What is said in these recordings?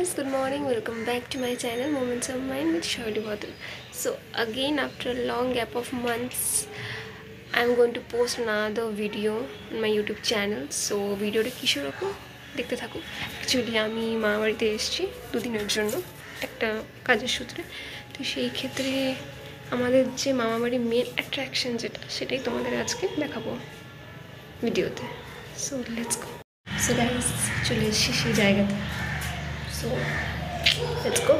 guys, good morning. Welcome back to my channel Moments of Mind with Shirley Badal. So again, after a long gap of months, I'm going to post another video on my YouTube channel. So video ta kisho rako dekhte thako. Actually আমি মা বাড়িতে এসেছি দুদিনের জন্য একটা কাজের সূত্রে। তো সেই ক্ষেত্রে আমাদের যে মামা বাড়ির মেন অ্যাট্রাকশন যেটা সেটাই তোমাদের আজকে দেখাবো ভিডিওতে। So let's go. So guys চলে এসেছি সেই জায়গাতে। So let's go.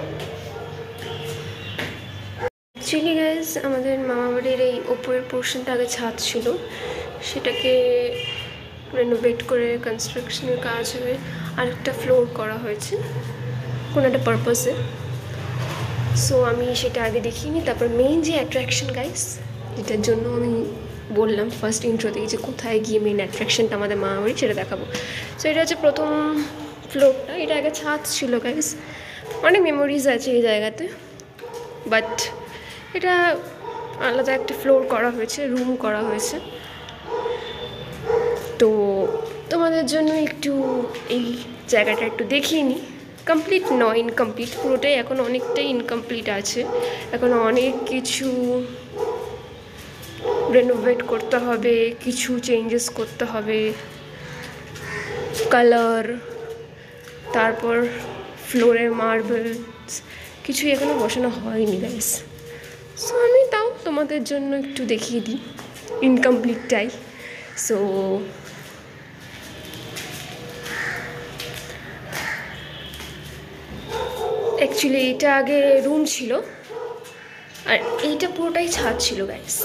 Actually guys, আমাদের মামা বাড়ির এই উপরের পোর্শনটা আগে ছাদ ছিল, সেটাকে রেনোভেট করে কনস্ট্রাকশনের কাজ হয়ে আরেকটা ফ্লোর করা হয়েছে কোনো একটা পারপাসে। সো আমি সেটা আগে দেখিনি। তারপর মেইন যে অ্যাট্রাকশন গাইস, যেটার জন্য আমি বললাম ফার্স্ট ইন্ট্রোতেই যে কোথায় গিয়ে মেইন অ্যাট্রাকশনটা আমাদের মামা বাড়ি সেটা দেখাবো। সো এটা হচ্ছে প্রথম ফ্লোরটা। এটা আগে ছাদ ছিল গাইস, অনেক মেমোরিজ আছে এই জায়গাতে, বাট এটা আলাদা একটা ফ্লোর করা হয়েছে, রুম করা হয়েছে। তো তোমাদের জন্য একটু এই জায়গাটা একটু দেখিয়ে নিই। কমপ্লিট নয়, ইনকমপ্লিট, পুরোটাই এখন অনেকটাই ইনকমপ্লিট আছে। এখন অনেক কিছু রেনোভেট করতে হবে, কিছু চেঞ্জেস করতে হবে, কালার, তারপর ফ্লোরের মার্বেলস কিছুই এখনো বসানো হয়নি গাইস। সো আমি তাও তোমাদের জন্য একটু দেখিয়ে দিই ইনকমপ্লিটটাই। সো অ্যাকচুয়ালি এটা আগে রুম ছিল আর এইটা পুরোটাই ছাদ ছিল গাইস।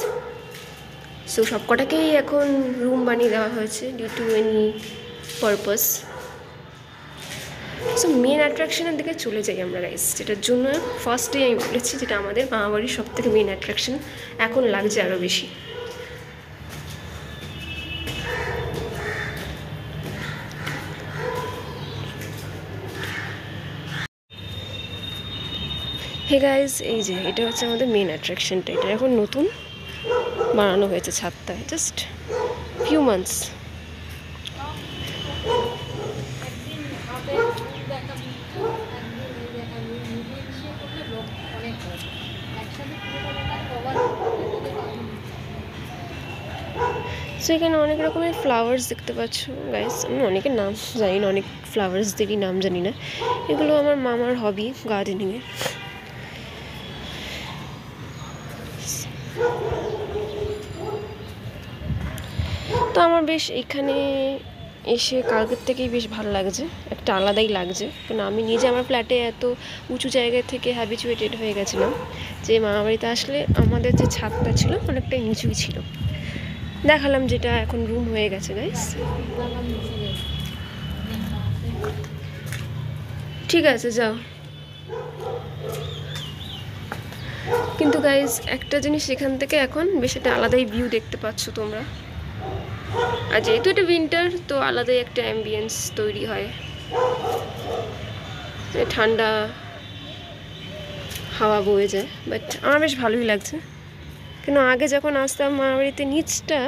সো সব কটাকেই এখন রুম বানিয়ে দেওয়া হয়েছে due to any purpose. So main অ্যাট্রাকশনের দিকে চলে যাই আমরা গাইস, যেটার জন্য ফার্স্টেই আমি বলেছি যেটা আমাদের মামাবাড়ির সব থেকে মেন অ্যাট্রাকশন এখন লাগছে আরও বেশি। হে গাইস, এই যে এটা হচ্ছে আমাদের মেন অ্যাট্রাকশনটা। এটা এখন নতুন বানানো হয়েছে ছাদটা, জাস্ট ফিউ মান্থস। সো এখানে অনেক রকমের ফ্লাওয়ার্স দেখতে পাচ্ছ গাইস। আমি অনেকের নাম জানি না, অনেক ফ্লাওয়ার্সদেরই নাম জানি না। এগুলো আমার মামার হবি, গার্ডেনিংয়ের। তো আমার বেশ এখানে এসে কালকের থেকেই বেশ ভালো লাগছে, একটা আলাদাই লাগছে। কারণ আমি নিজে আমার ফ্ল্যাটে এত উঁচু জায়গা থেকে হ্যাবিচুয়েটেড হয়ে গেছিলাম যে মামা বাড়িতে আসলে আমাদের যে ছাদটা ছিল অনেকটাই নিচুই ছিল। দেখালাম যেটা এখন রুম হয়ে গেছে গাইস। ঠিক আছে যাও। কিন্তু গাইস একটা জিনিস এখান থেকে এখন বেশ একটা আলাদাই ভিউ দেখতে পাচ্ছ তোমরা। আর যেহেতু এটা উইন্টার, তো আলাদাই একটা অ্যাম্বিয়েন্স তৈরি হয়, ঠান্ডা হাওয়া বয়ে যায়। বাট আমার বেশ ভালোই লাগছে, কেন আগে যখন আসতাম মামা বাড়িতে নিচটা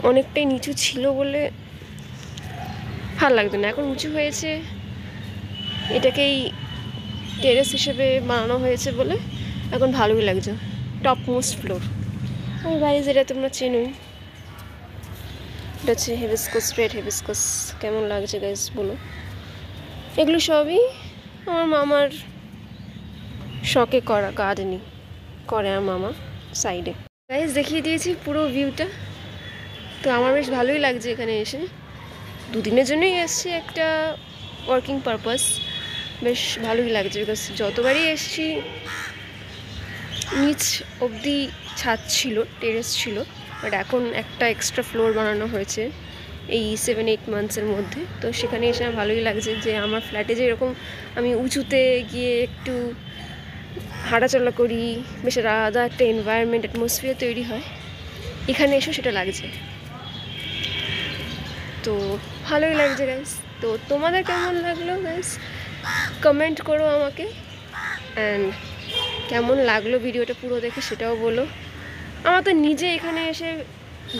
অনেকটাই নিচু ছিল বলে ভালো লাগতো না। এখন উঁচু হয়েছে, এটাকেই টেরেস হিসেবে বানানো হয়েছে বলে এখন ভালোই লাগছে। Top most floor. আমি গাইজ এটা তোমরা চেনোই, এটা হচ্ছে হেবিস্কাস, রেড হেবিস্কাস। কেমন লাগছে গাইজ বলো। এগুলো সবই আমার মামার শখে করা, গার্ডেনিং করে আমার মামা সাইডে। গাইজ দেখিয়ে দিয়েছি পুরো ভিউটা। তো আমার বেশ ভালোই লাগছে এখানে এসে। দুদিনের জন্যই এসেছি, একটা ওয়ার্কিং পারপাস। বেশ ভালোই লাগছে বিকজ যতবারই এসেছি নিচ অবধি ছাদ ছিল, টেরেস ছিল, বাট এখন একটা এক্সট্রা ফ্লোর বানানো হয়েছে এই 7-8 মান্থসের মধ্যে। তো সেখানে এসে আমার ভালোই লাগছে যে আমার ফ্ল্যাটে যে এরকম আমি উঁচুতে গিয়ে একটু হাঁটাচলা করি, বেশ আলাদা একটা এনভায়রনমেন্ট, অ্যাটমসফিয়ার তৈরি হয়, এখানে এসেও সেটা লাগছে। তো ভালোই লাগছে গাইস। তো তোমাদের কেমন লাগলো গাইস কমেন্ট করো আমাকে, অ্যান্ড কেমন লাগলো ভিডিওটা পুরো দেখে সেটাও বলো। আমার তো নিজে এখানে এসে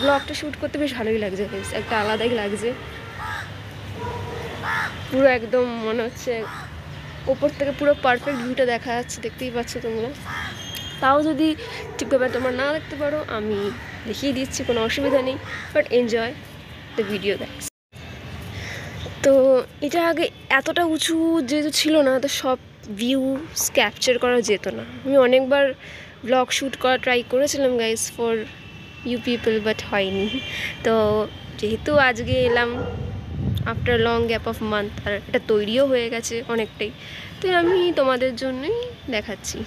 ব্লগটা শ্যুট করতে বেশ ভালোই লাগছে গাইস, একটা আলাদাই লাগছে। পুরো একদম মনে হচ্ছে ওপর থেকে পুরো পারফেক্ট ভিউটা দেখা যাচ্ছে, দেখতেই পাচ্ছ তোমরা। তাও যদি ঠিকভাবে তোমরা না দেখতে পারো আমি দেখিয়ে দিচ্ছি, কোনো অসুবিধা নেই, but enjoy the video guys. তো এটা আগে এতটা উঁচু যেহেতু ছিল না, তো সব ভিউস ক্যাপচার করা যেত না। আমি অনেকবার ব্লগ শ্যুট করা ট্রাই করেছিলাম guys for you people, but হয়নি। তো যেহেতু আজকে এলাম after long gap of month, আর এটা তৈরিও হয়ে গেছে অনেকটাই, তো আমি তোমাদের জন্যই দেখাচ্ছি।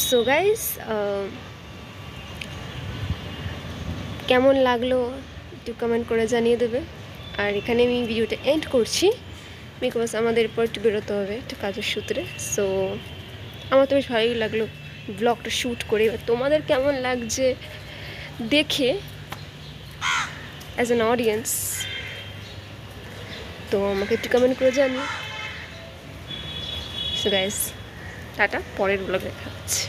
সো গাইস, কেমন লাগলো একটু কমেন্ট করে জানিয়ে দেবে। আর এখানে আমি ভিডিওটা এন্ড করছি, বিকজ আমাদের এরপর একটু বেরোতে হবে একটা কাজের সূত্রে। সো আমার তো বেশ ভালোই লাগলো ব্লগটা শ্যুট করে। এবার তোমাদের কেমন লাগছে দেখে অ্যাজ অ্যান অডিয়েন্স, তো আমাকে একটু কমেন্ট করে জানিও। সো গাইস, টাটা, পরের ব্লগে দেখা হচ্ছে।